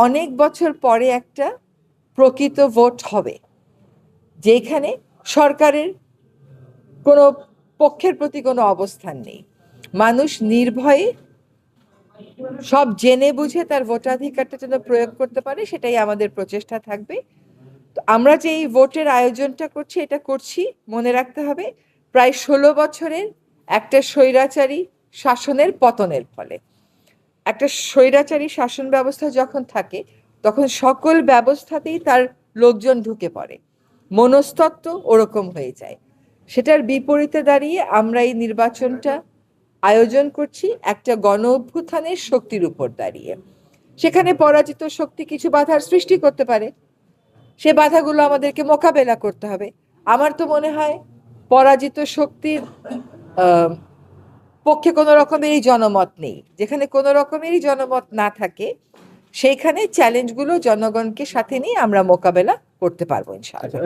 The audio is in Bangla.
অনেক বছর পরে একটা প্রকৃত ভোট হবে, যেখানে সরকারের কোনো পক্ষের প্রতি কোনো অবস্থান নেই। মানুষ নির্ভয়ে সব জেনে বুঝে তার ভোটাধিকারটা যেন প্রয়োগ করতে পারে, সেটাই আমাদের প্রচেষ্টা থাকবে। তো আমরা যে এই ভোটের আয়োজনটা করছি, এটা করছি মনে রাখতে হবে প্রায় 16 বছরের একটা স্বৈরাচারী শাসনের পতনের ফলে। একটা স্বৈরাচারী শাসন ব্যবস্থা যখন থাকে, তখন সকল ব্যবস্থাতেই তার লোকজন ঢুকে পড়ে, মনস্তত্ত্ব ওরকম হয়ে যায়। সেটার বিপরীতে দাঁড়িয়ে আমরা এই নির্বাচনটা আয়োজন করছি একটা গণ অভ্যুত্থানের শক্তির উপর দাঁড়িয়ে। সেখানে পরাজিত শক্তি কিছু বাধার সৃষ্টি করতে পারে, সে বাধাগুলো আমাদেরকে মোকাবেলা করতে হবে। আমার তো মনে হয় পরাজিত শক্তির পক্ষে কোনো রকমেরই জনমত নেই। যেখানে কোনো রকমেরই জনমত না থাকে, সেইখানে চ্যালেঞ্জগুলো জনগণকে সাথে নিয়ে আমরা মোকাবেলা করতে পারবো ইনশাআল্লাহ।